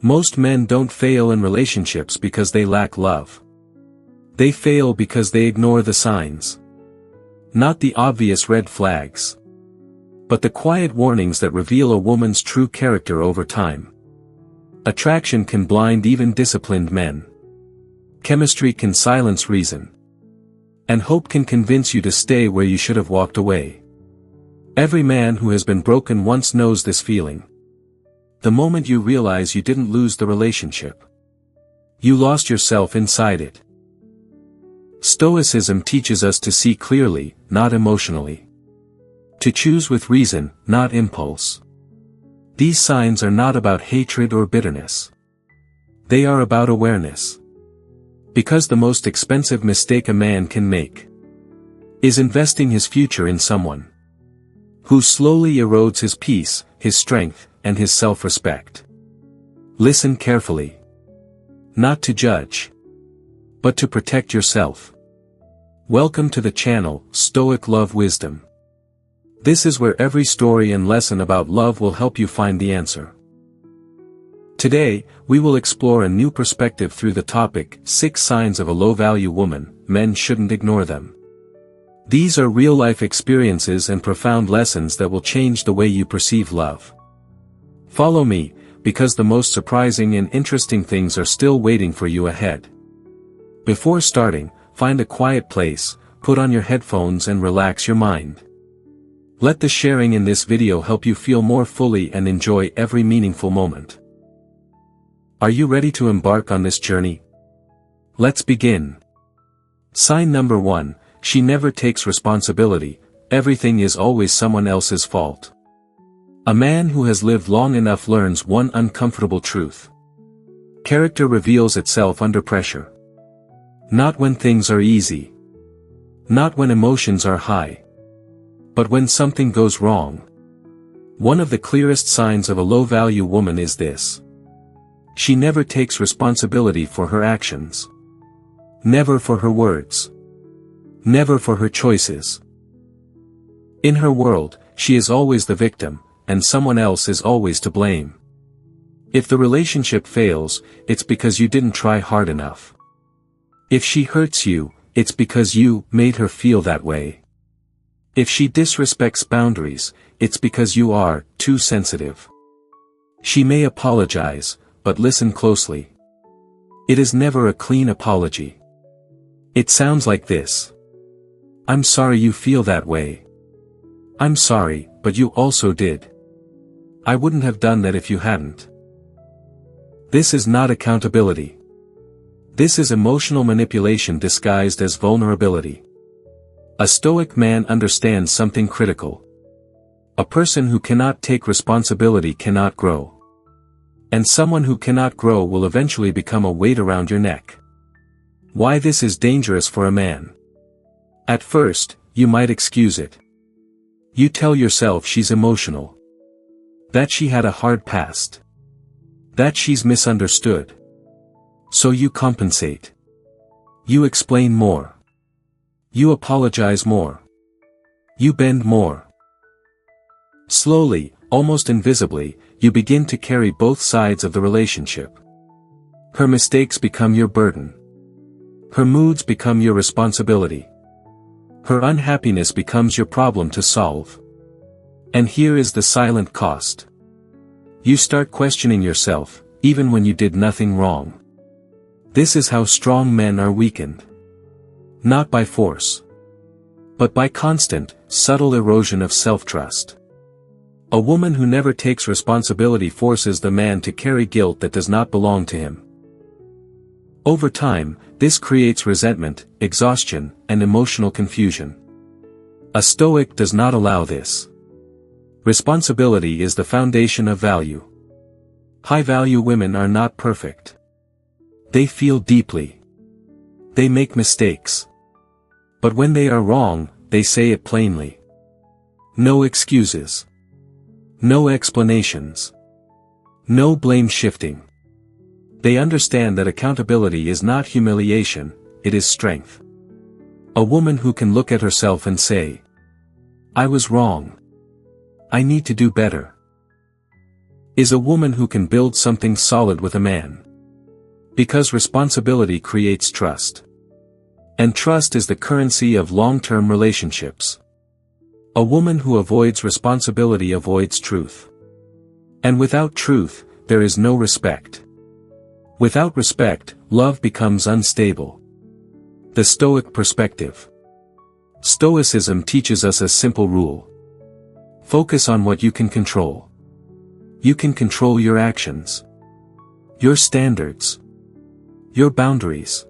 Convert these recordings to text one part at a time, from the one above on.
Most men don't fail in relationships because they lack love. They fail because they ignore the signs. Not the obvious red flags, but the quiet warnings that reveal a woman's true character over time. Attraction can blind even disciplined men. Chemistry can silence reason. And hope can convince you to stay where you should have walked away. Every man who has been broken once knows this feeling. The moment you realize you didn't lose the relationship, you lost yourself inside it. Stoicism teaches us to see clearly, not emotionally. To choose with reason, not impulse. These signs are not about hatred or bitterness. They are about awareness. Because the most expensive mistake a man can make is investing his future in someone who slowly erodes his peace, his strength, and his self-respect. Listen carefully. Not to judge, but to protect yourself. Welcome to the channel, Stoic Love Wisdom. This is where every story and lesson about love will help you find the answer. Today, we will explore a new perspective through the topic, 6 Signs of a Low-Value Woman. Men shouldn't ignore them. These are real-life experiences and profound lessons that will change the way you perceive love. Follow me, because the most surprising and interesting things are still waiting for you ahead. Before starting, find a quiet place, put on your headphones and relax your mind. Let the sharing in this video help you feel more fully and enjoy every meaningful moment. Are you ready to embark on this journey? Let's begin. Sign number 1, she never takes responsibility. Everything is always someone else's fault. A man who has lived long enough learns one uncomfortable truth. Character reveals itself under pressure. Not when things are easy. Not when emotions are high. But when something goes wrong. One of the clearest signs of a low-value woman is this. She never takes responsibility for her actions. Never for her words. Never for her choices. In her world, she is always the victim, and someone else is always to blame. If the relationship fails, it's because you didn't try hard enough. If she hurts you, it's because you made her feel that way. If she disrespects boundaries, it's because you are too sensitive. She may apologize, but listen closely. It is never a clean apology. It sounds like this. I'm sorry you feel that way. I'm sorry, but you also did. I wouldn't have done that if you hadn't. This is not accountability. This is emotional manipulation disguised as vulnerability. A Stoic man understands something critical. A person who cannot take responsibility cannot grow. And someone who cannot grow will eventually become a weight around your neck. Why this is dangerous for a man? At first, you might excuse it. You tell yourself she's emotional. That she had a hard past. That she's misunderstood. So you compensate. You explain more. You apologize more. You bend more. Slowly, almost invisibly, you begin to carry both sides of the relationship. Her mistakes become your burden. Her moods become your responsibility. Her unhappiness becomes your problem to solve. And here is the silent cost. You start questioning yourself, even when you did nothing wrong. This is how strong men are weakened. Not by force, but by constant, subtle erosion of self-trust. A woman who never takes responsibility forces the man to carry guilt that does not belong to him. Over time, this creates resentment, exhaustion, and emotional confusion. A Stoic does not allow this. Responsibility is the foundation of value. High-value women are not perfect. They feel deeply. They make mistakes. But when they are wrong, they say it plainly. No excuses. No explanations. No blame shifting. They understand that accountability is not humiliation, it is strength. A woman who can look at herself and say, I was wrong. I need to do better. is a woman who can build something solid with a man. Because responsibility creates trust. And trust is the currency of long-term relationships. A woman who avoids responsibility avoids truth. And without truth, there is no respect. Without respect, love becomes unstable. The Stoic perspective. Stoicism teaches us a simple rule. Focus on what you can control. You can control your actions, your standards, your boundaries.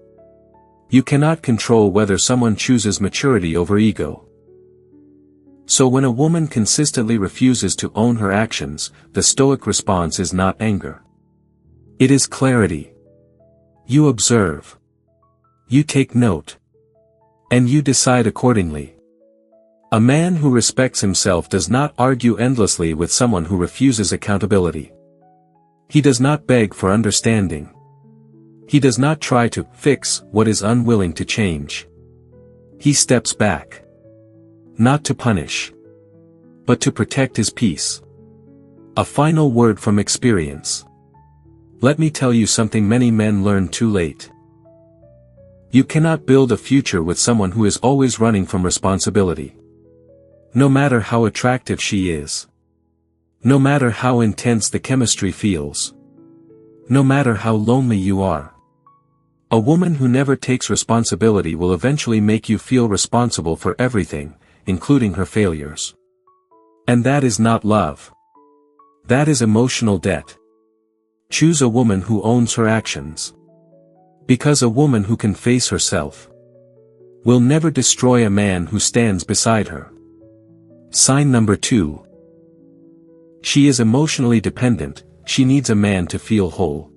You cannot control whether someone chooses maturity over ego. So when a woman consistently refuses to own her actions, the Stoic response is not anger. It is clarity. You observe. You take note. And you decide accordingly. A man who respects himself does not argue endlessly with someone who refuses accountability. He does not beg for understanding. He does not try to fix what is unwilling to change. He steps back. Not to punish, but to protect his peace. A final word from experience. Let me tell you something many men learn too late. You cannot build a future with someone who is always running from responsibility. No matter how attractive she is. No matter how intense the chemistry feels. No matter how lonely you are. A woman who never takes responsibility will eventually make you feel responsible for everything, including her failures. And that is not love. That is emotional debt. Choose a woman who owns her actions. Because a woman who can face herself will never destroy a man who stands beside her. Sign number 2. She is emotionally dependent, she needs a man to feel whole.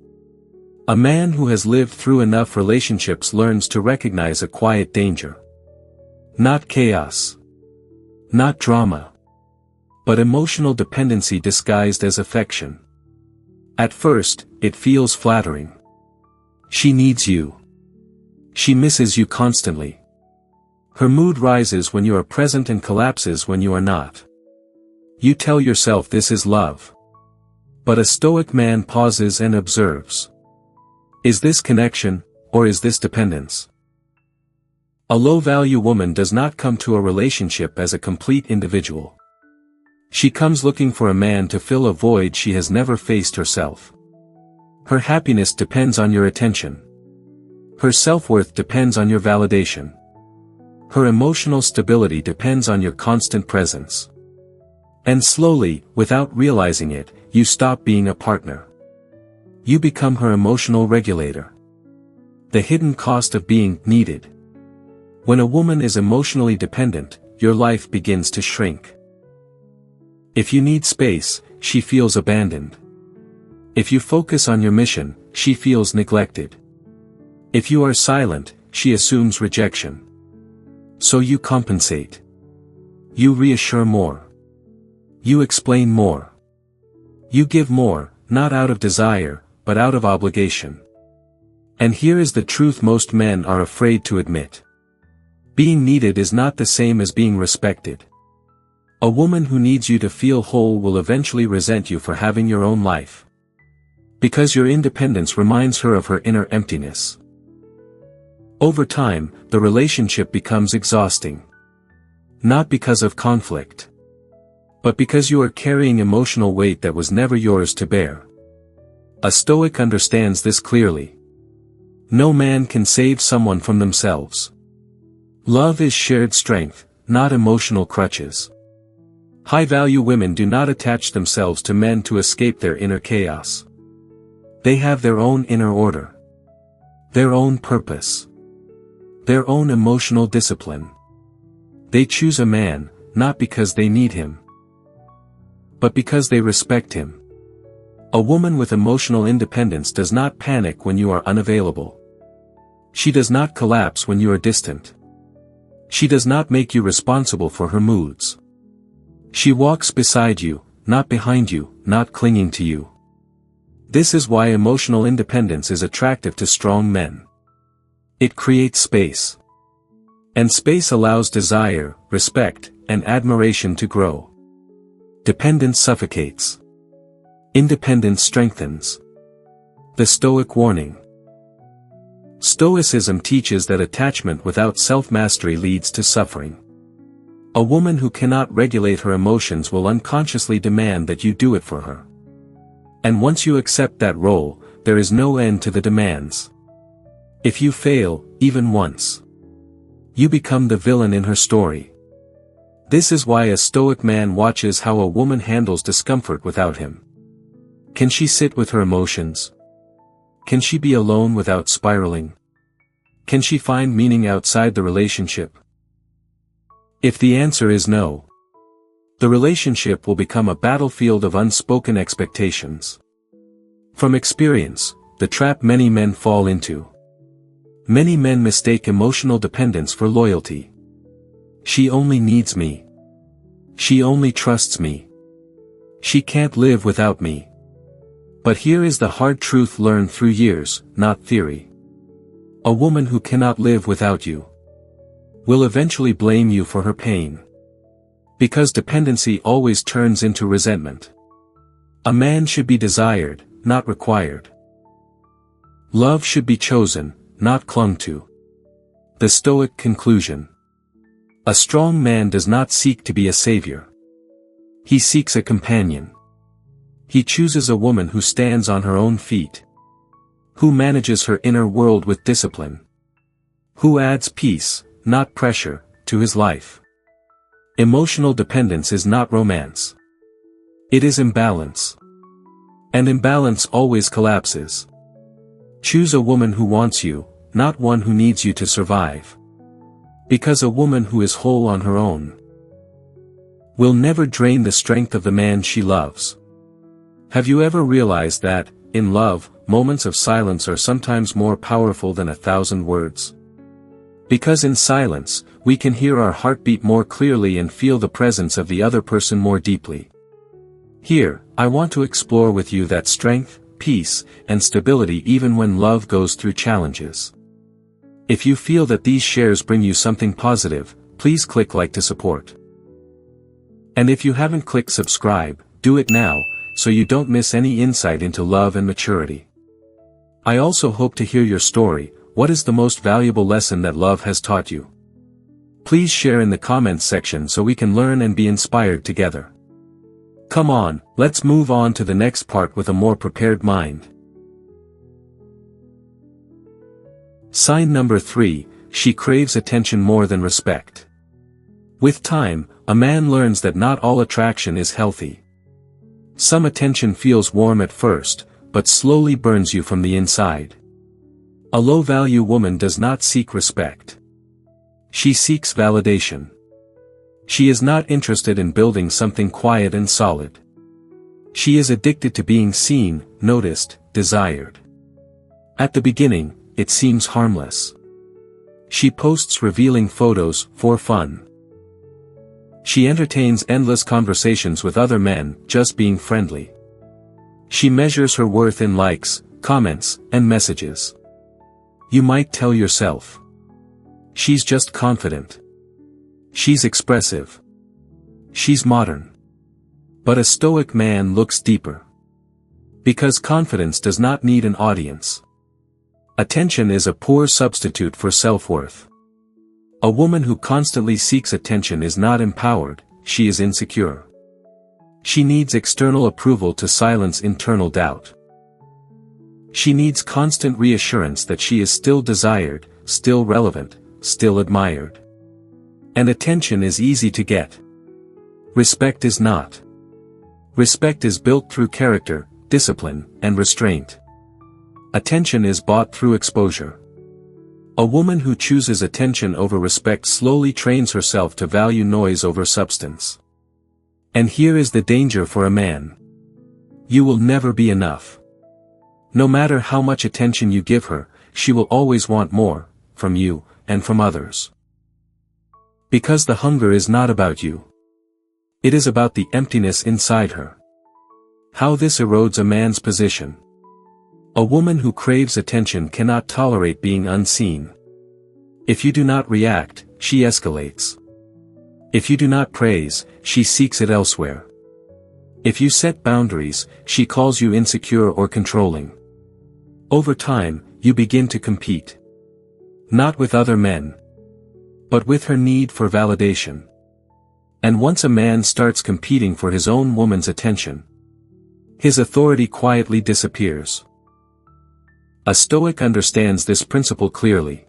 A man who has lived through enough relationships learns to recognize a quiet danger. Not chaos. Not drama. But emotional dependency disguised as affection. At first, it feels flattering. She needs you. She misses you constantly. Her mood rises when you are present and collapses when you are not. You tell yourself this is love. But a Stoic man pauses and observes. Is this connection, or is this dependence? A low-value woman does not come to a relationship as a complete individual. She comes looking for a man to fill a void she has never faced herself. Her happiness depends on your attention. Her self-worth depends on your validation. Her emotional stability depends on your constant presence. And slowly, without realizing it, you stop being a partner. You become her emotional regulator. The hidden cost of being needed. When a woman is emotionally dependent, your life begins to shrink. If you need space, she feels abandoned. If you focus on your mission, she feels neglected. If you are silent, she assumes rejection. So you compensate. You reassure more. You explain more. You give more, not out of desire, but out of obligation. And here is the truth most men are afraid to admit. Being needed is not the same as being respected. A woman who needs you to feel whole will eventually resent you for having your own life. Because your independence reminds her of her inner emptiness. Over time, the relationship becomes exhausting. Not because of conflict. But because you are carrying emotional weight that was never yours to bear. A Stoic understands this clearly. No man can save someone from themselves. Love is shared strength, not emotional crutches. High-value women do not attach themselves to men to escape their inner chaos. They have their own inner order. Their own purpose. Their own emotional discipline. They choose a man, not because they need him, but because they respect him. A woman with emotional independence does not panic when you are unavailable. She does not collapse when you are distant. She does not make you responsible for her moods. She walks beside you, not behind you, not clinging to you. This is why emotional independence is attractive to strong men. It creates space. And space allows desire, respect, and admiration to grow. Dependence suffocates. Independence strengthens. The Stoic warning. Stoicism teaches that attachment without self-mastery leads to suffering. A woman who cannot regulate her emotions will unconsciously demand that you do it for her. And once you accept that role, there is no end to the demands. If you fail, even once, you become the villain in her story. This is why a Stoic man watches how a woman handles discomfort without him. Can she sit with her emotions? Can she be alone without spiraling? Can she find meaning outside the relationship? If the answer is no, the relationship will become a battlefield of unspoken expectations. From experience, the trap many men fall into. Many men mistake emotional dependence for loyalty. She only needs me. She only trusts me. She can't live without me. But here is the hard truth learned through years, not theory. A woman who cannot live without you will eventually blame you for her pain. Because dependency always turns into resentment. A man should be desired, not required. Love should be chosen, not clung to. The Stoic conclusion. A strong man does not seek to be a savior. He seeks a companion. He chooses a woman who stands on her own feet. Who manages her inner world with discipline. Who adds peace, not pressure, to his life. Emotional dependence is not romance. It is imbalance. And imbalance always collapses. Choose a woman who wants you, not one who needs you to survive. Because a woman who is whole on her own will never drain the strength of the man she loves. Have you ever realized that, in love, moments of silence are sometimes more powerful than 1,000 words? Because in silence, we can hear our heartbeat more clearly and feel the presence of the other person more deeply. Here, I want to explore with you that strength, peace, and stability even when love goes through challenges. If you feel that these shares bring you something positive, please click like to support. And if you haven't clicked subscribe, do it now, so you don't miss any insight into love and maturity. I also hope to hear your story. What is the most valuable lesson that love has taught you? Please share in the comments section so we can learn and be inspired together. Come on, let's move on to the next part with a more prepared mind. Sign number 3, she craves attention more than respect. With time, a man learns that not all attraction is healthy. Some attention feels warm at first, but slowly burns you from the inside. A low-value woman does not seek respect. She seeks validation. She is not interested in building something quiet and solid. She is addicted to being seen, noticed, desired. At the beginning, it seems harmless. She posts revealing photos, for fun. She entertains endless conversations with other men, just being friendly. She measures her worth in likes, comments, and messages. You might tell yourself, she's just confident. She's expressive. She's modern. But a Stoic man looks deeper. Because confidence does not need an audience. Attention is a poor substitute for self-worth. A woman who constantly seeks attention is not empowered, she is insecure. She needs external approval to silence internal doubt. She needs constant reassurance that she is still desired, still relevant, still admired. And attention is easy to get. Respect is not. Respect is built through character, discipline, and restraint. Attention is bought through exposure. A woman who chooses attention over respect slowly trains herself to value noise over substance. And here is the danger for a man. You will never be enough. No matter how much attention you give her, she will always want more, from you, and from others. Because the hunger is not about you. It is about the emptiness inside her. How this erodes a man's position. A woman who craves attention cannot tolerate being unseen. If you do not react, she escalates. If you do not praise, she seeks it elsewhere. If you set boundaries, she calls you insecure or controlling. Over time, you begin to compete. Not with other men, but with her need for validation. And once a man starts competing for his own woman's attention, his authority quietly disappears. A Stoic understands this principle clearly.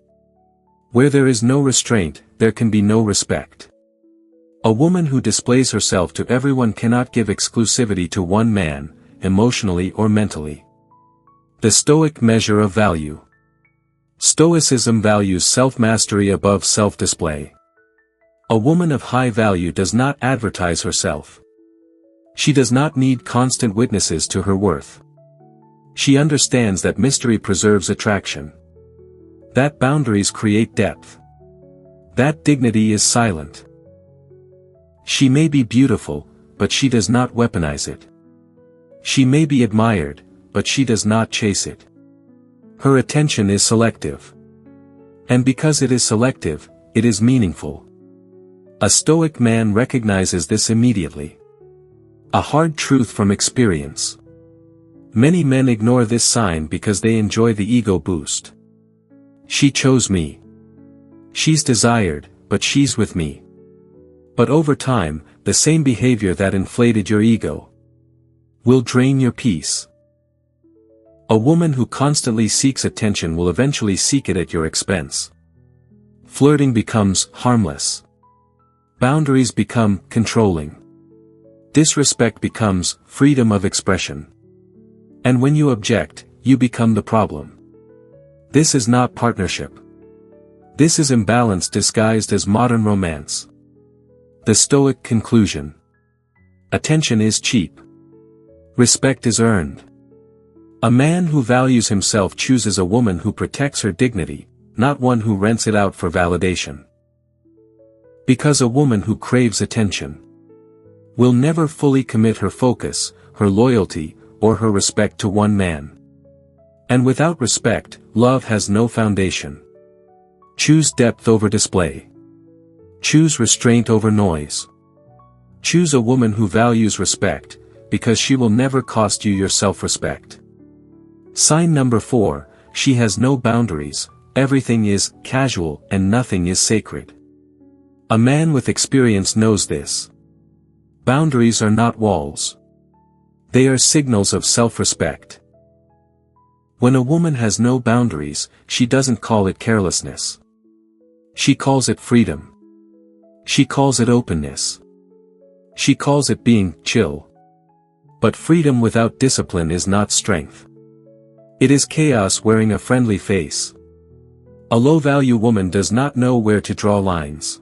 Where there is no restraint, there can be no respect. A woman who displays herself to everyone cannot give exclusivity to one man, emotionally or mentally. The Stoic measure of value. Stoicism values self-mastery above self-display. A woman of high value does not advertise herself. She does not need constant witnesses to her worth. She understands that mystery preserves attraction. That boundaries create depth. That dignity is silent. She may be beautiful, but she does not weaponize it. She may be admired, but she does not chase it. Her attention is selective. And because it is selective, it is meaningful. A Stoic man recognizes this immediately. A hard truth from experience. Many men ignore this sign because they enjoy the ego boost. She chose me. She's desired, but she's with me. But over time, the same behavior that inflated your ego will drain your peace. A woman who constantly seeks attention will eventually seek it at your expense. Flirting becomes harmless. Boundaries become controlling. Disrespect becomes freedom of expression. And when you object, you become the problem. This is not partnership. This is imbalance disguised as modern romance. The Stoic conclusion. Attention is cheap. Respect is earned. A man who values himself chooses a woman who protects her dignity, not one who rents it out for validation. Because a woman who craves attention will never fully commit her focus, her loyalty, or her respect to one man. And without respect, love has no foundation. Choose depth over display. Choose restraint over noise. Choose a woman who values respect, because she will never cost you your self-respect. Sign number 4, she has no boundaries, everything is casual and nothing is sacred. A man with experience knows this. Boundaries are not walls. They are signals of self-respect. When a woman has no boundaries, she doesn't call it carelessness. She calls it freedom. She calls it openness. She calls it being chill. But freedom without discipline is not strength. It is chaos wearing a friendly face. A low-value woman does not know where to draw lines.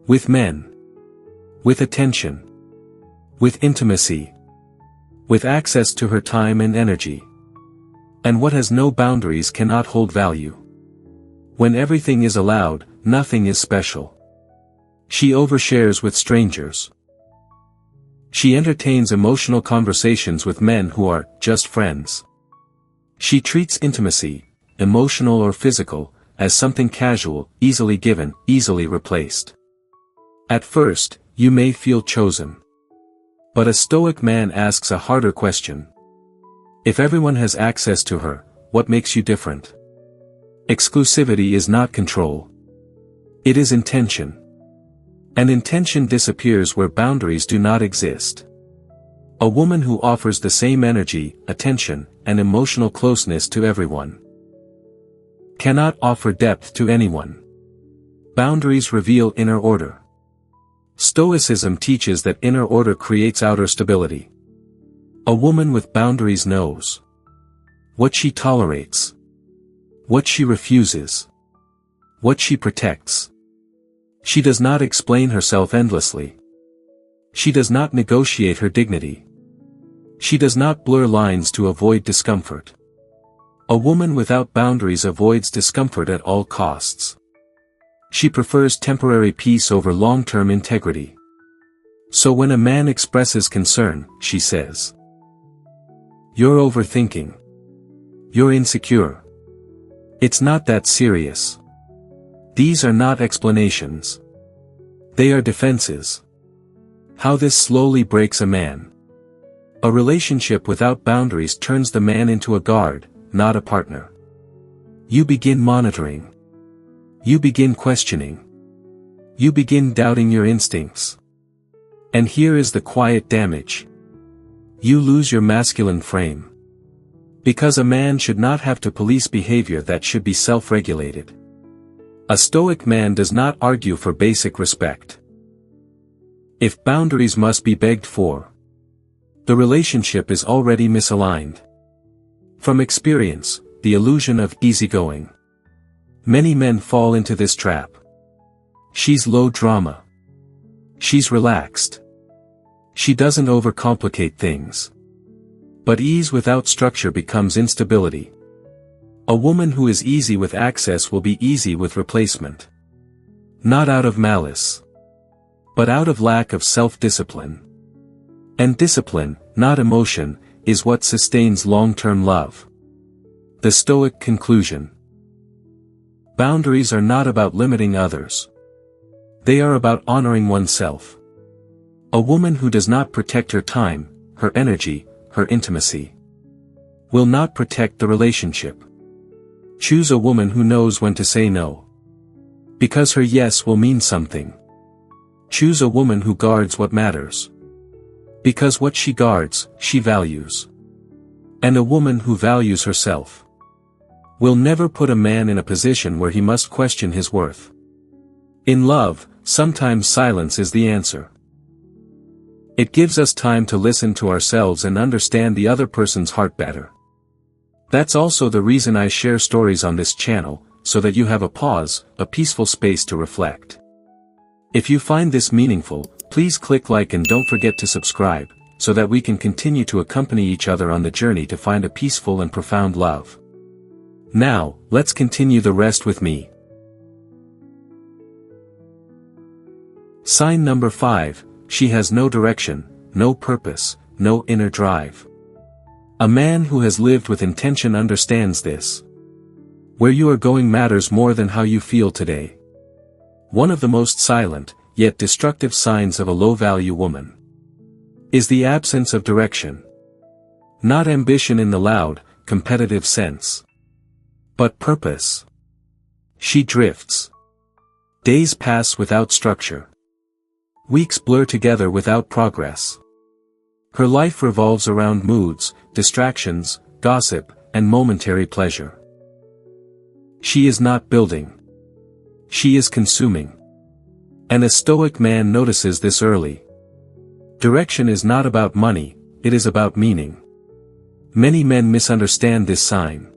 With men. With attention. With intimacy. With access to her time and energy. And what has no boundaries cannot hold value. When everything is allowed, nothing is special. She overshares with strangers. She entertains emotional conversations with men who are just friends. She treats intimacy, emotional or physical, as something casual, easily given, easily replaced. At first, you may feel chosen. But a Stoic man asks a harder question. If everyone has access to her, what makes you different? Exclusivity is not control. It is intention. And intention disappears where boundaries do not exist. A woman who offers the same energy, attention, and emotional closeness to everyone cannot offer depth to anyone. Boundaries reveal inner order. Stoicism teaches that inner order creates outer stability. A woman with boundaries knows what she tolerates, what she refuses, what she protects. She does not explain herself endlessly. She does not negotiate her dignity. She does not blur lines to avoid discomfort. A woman without boundaries avoids discomfort at all costs. She prefers temporary peace over long-term integrity. So when a man expresses concern, she says, "You're overthinking. You're insecure. It's not that serious." These are not explanations. They are defenses. How this slowly breaks a man. A relationship without boundaries turns the man into a guard, not a partner. You begin monitoring. You begin questioning. You begin doubting your instincts. And here is the quiet damage. You lose your masculine frame. Because a man should not have to police behavior that should be self-regulated. A Stoic man does not argue for basic respect. If boundaries must be begged for, the relationship is already misaligned. From experience, the illusion of easygoing. Many men fall into this trap. She's low drama. She's relaxed. She doesn't overcomplicate things. But ease without structure becomes instability. A woman who is easy with access will be easy with replacement. Not out of malice, but out of lack of self-discipline. And discipline, not emotion, is what sustains long-term love. The Stoic conclusion. Boundaries are not about limiting others. They are about honoring oneself. A woman who does not protect her time, her energy, her intimacy, will not protect the relationship. Choose a woman who knows when to say no. Because her yes will mean something. Choose a woman who guards what matters. Because what she guards, she values. And a woman who values herself will never put a man in a position where he must question his worth. In love, sometimes silence is the answer. It gives us time to listen to ourselves and understand the other person's heart better. That's also the reason I share stories on this channel, so that you have a pause, a peaceful space to reflect. If you find this meaningful, please click like and don't forget to subscribe, so that we can continue to accompany each other on the journey to find a peaceful and profound love. Now, let's continue the rest with me. Sign number 5, she has no direction, no purpose, no inner drive. A man who has lived with intention understands this. Where you are going matters more than how you feel today. One of the most silent, yet destructive signs of a low-value woman is the absence of direction. Not ambition in the loud, competitive sense, but purpose. She drifts. Days pass without structure. Weeks blur together without progress. Her life revolves around moods, distractions, gossip, and momentary pleasure. She is not building. She is consuming. And a Stoic man notices this early. Direction is not about money, it is about meaning. Many men misunderstand this sign.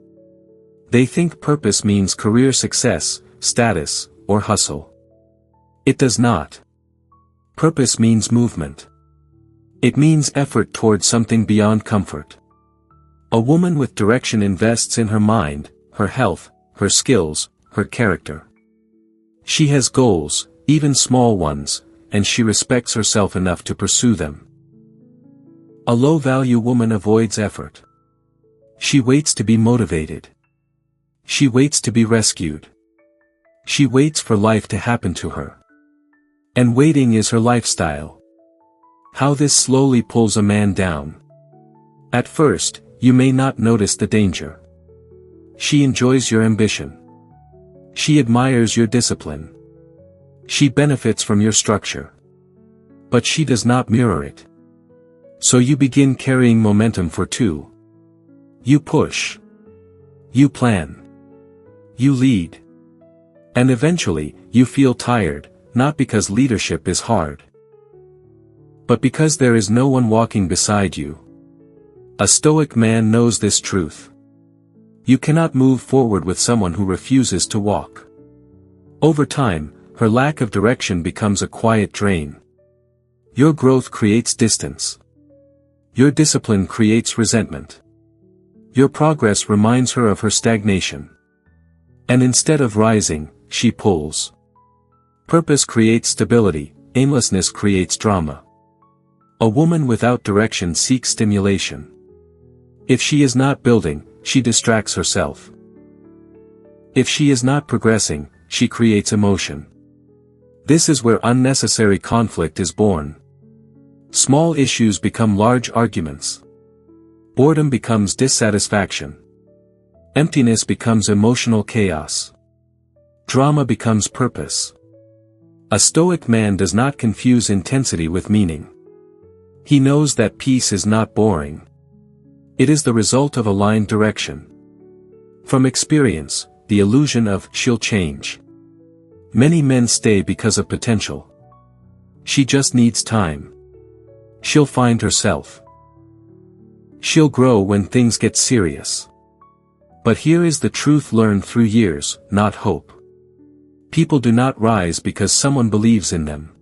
They think purpose means career success, status, or hustle. It does not. Purpose means movement. It means effort towards something beyond comfort. A woman with direction invests in her mind, her health, her skills, her character. She has goals, even small ones, and she respects herself enough to pursue them. A low-value woman avoids effort. She waits to be motivated. She waits to be rescued. She waits for life to happen to her. And waiting is her lifestyle. How this slowly pulls a man down. At first, you may not notice the danger. She enjoys your ambition. She admires your discipline. She benefits from your structure. But she does not mirror it. So you begin carrying momentum for two. You push. You plan. You lead. And eventually, you feel tired, not because leadership is hard, but because there is no one walking beside you. A Stoic man knows this truth. You cannot move forward with someone who refuses to walk. Over time, her lack of direction becomes a quiet drain. Your growth creates distance. Your discipline creates resentment. Your progress reminds her of her stagnation. And instead of rising, she pulls. Purpose creates stability, aimlessness creates drama. A woman without direction seeks stimulation. If she is not building, she distracts herself. If she is not progressing, she creates emotion. This is where unnecessary conflict is born. Small issues become large arguments. Boredom becomes dissatisfaction. Emptiness becomes emotional chaos. Drama becomes purpose. A Stoic man does not confuse intensity with meaning. He knows that peace is not boring. It is the result of aligned direction. From experience, the illusion of "she'll change." Many men stay because of potential. She just needs time. She'll find herself. She'll grow when things get serious. But here is the truth learned through years, not hope. People do not rise because someone believes in them.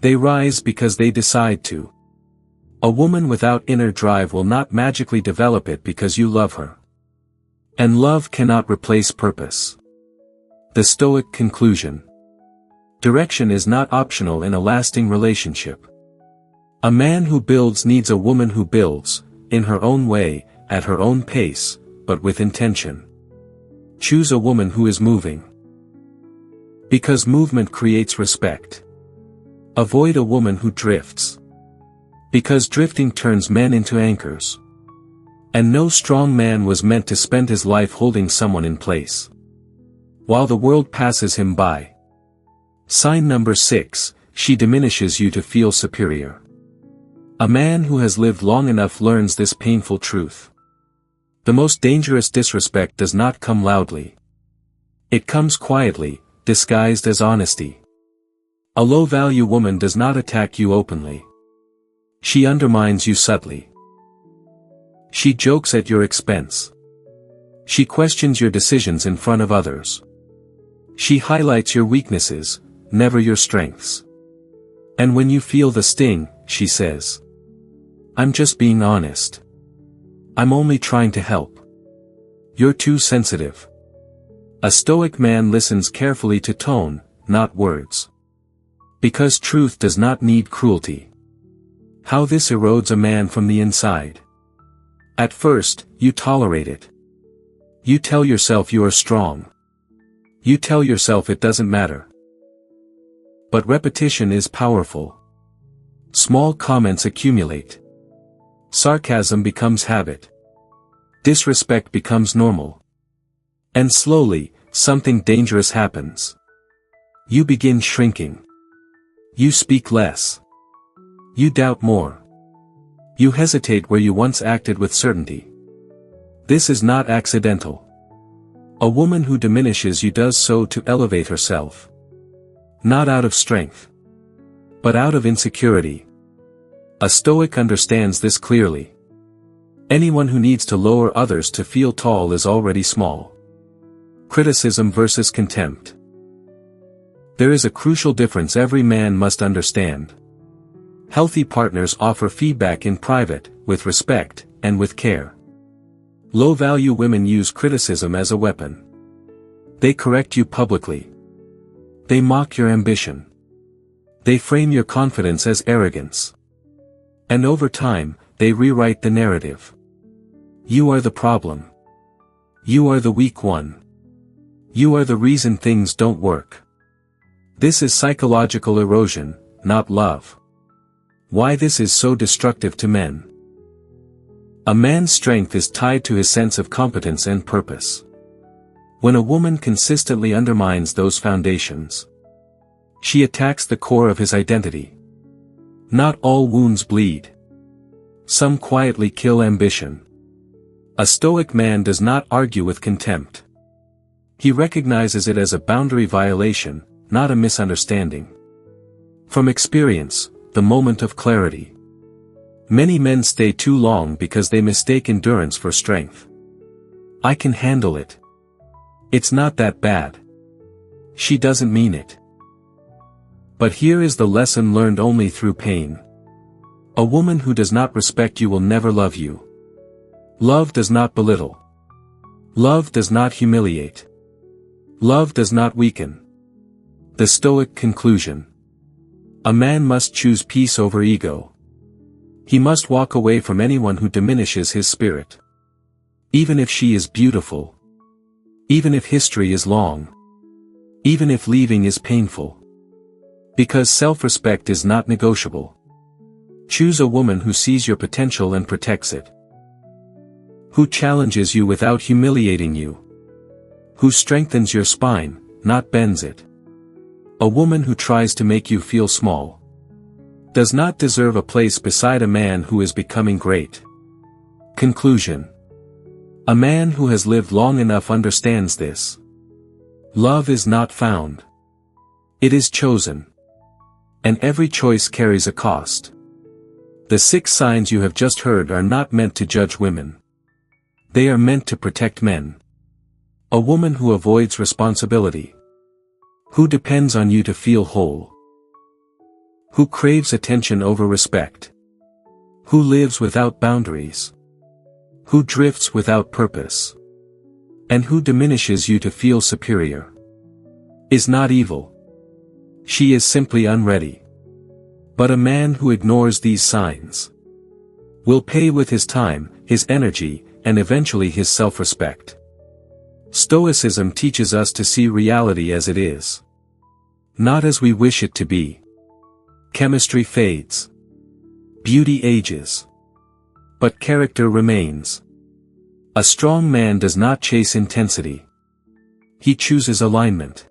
They rise because they decide to. A woman without inner drive will not magically develop it because you love her. And love cannot replace purpose. The Stoic conclusion. Direction is not optional in a lasting relationship. A man who builds needs a woman who builds, in her own way, at her own pace, but with intention. Choose a woman who is moving. Because movement creates respect. Avoid a woman who drifts. Because drifting turns men into anchors. And no strong man was meant to spend his life holding someone in place, while the world passes him by. Sign number 6, she diminishes you to feel superior. A man who has lived long enough learns this painful truth. The most dangerous disrespect does not come loudly. It comes quietly, disguised as honesty. A low-value woman does not attack you openly. She undermines you subtly. She jokes at your expense. She questions your decisions in front of others. She highlights your weaknesses, never your strengths. And when you feel the sting, she says, "I'm just being honest. I'm only trying to help. You're too sensitive." A Stoic man listens carefully to tone, not words. Because truth does not need cruelty. How this erodes a man from the inside. At first, you tolerate it. You tell yourself you are strong. You tell yourself it doesn't matter. But repetition is powerful. Small comments accumulate. Sarcasm becomes habit. Disrespect becomes normal. And slowly, something dangerous happens. You begin shrinking. You speak less. You doubt more. You hesitate where you once acted with certainty. This is not accidental. A woman who diminishes you does so to elevate herself. Not out of strength, but out of insecurity. A Stoic understands this clearly. Anyone who needs to lower others to feel tall is already small. Criticism versus contempt. There is a crucial difference every man must understand. Healthy partners offer feedback in private, with respect, and with care. Low-value women use criticism as a weapon. They correct you publicly. They mock your ambition. They frame your confidence as arrogance. And over time, they rewrite the narrative. You are the problem. You are the weak one. You are the reason things don't work. This is psychological erosion, not love. Why this is so destructive to men. A man's strength is tied to his sense of competence and purpose. When a woman consistently undermines those foundations, she attacks the core of his identity. Not all wounds bleed. Some quietly kill ambition. A Stoic man does not argue with contempt. He recognizes it as a boundary violation, not a misunderstanding. From experience, the moment of clarity. Many men stay too long because they mistake endurance for strength. I can handle it. It's not that bad. She doesn't mean it. But here is the lesson learned only through pain. A woman who does not respect you will never love you. Love does not belittle. Love does not humiliate. Love does not weaken. The Stoic conclusion. A man must choose peace over ego. He must walk away from anyone who diminishes his spirit. Even if she is beautiful. Even if history is long. Even if leaving is painful. Because self-respect is not negotiable. Choose a woman who sees your potential and protects it. Who challenges you without humiliating you. Who strengthens your spine, not bends it. A woman who tries to make you feel small does not deserve a place beside a man who is becoming great. Conclusion. A man who has lived long enough understands this. Love is not found. It is chosen. And every choice carries a cost. The 6 signs you have just heard are not meant to judge women. They are meant to protect men. A woman who avoids responsibility. Who depends on you to feel whole. Who craves attention over respect. Who lives without boundaries. Who drifts without purpose. And who diminishes you to feel superior. Is not evil. She is simply unready. But a man who ignores these signs will pay with his time, his energy, and eventually his self-respect. Stoicism teaches us to see reality as it is. Not as we wish it to be. Chemistry fades. Beauty ages. But character remains. A strong man does not chase intensity. He chooses alignment.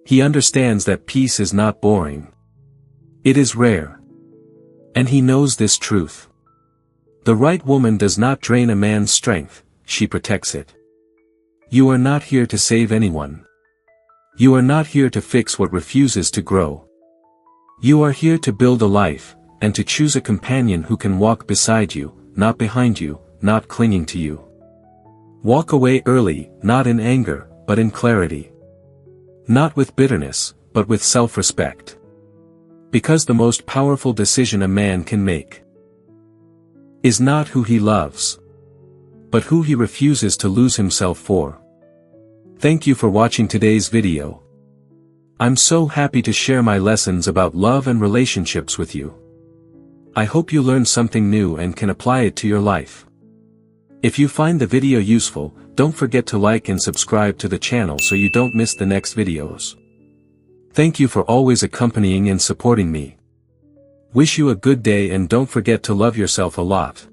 He understands that peace is not boring. It is rare. And he knows this truth. The right woman does not drain a man's strength, she protects it. You are not here to save anyone. You are not here to fix what refuses to grow. You are here to build a life, and to choose a companion who can walk beside you, not behind you, not clinging to you. Walk away early, not in anger, but in clarity. Not with bitterness, but with self-respect. Because the most powerful decision a man can make is not who he loves, but who he refuses to lose himself for. Thank you for watching today's video. I'm so happy to share my lessons about love and relationships with you. I hope you learned something new and can apply it to your life. If you find the video useful, don't forget to like and subscribe to the channel so you don't miss the next videos. Thank you for always accompanying and supporting me. Wish you a good day and don't forget to love yourself a lot.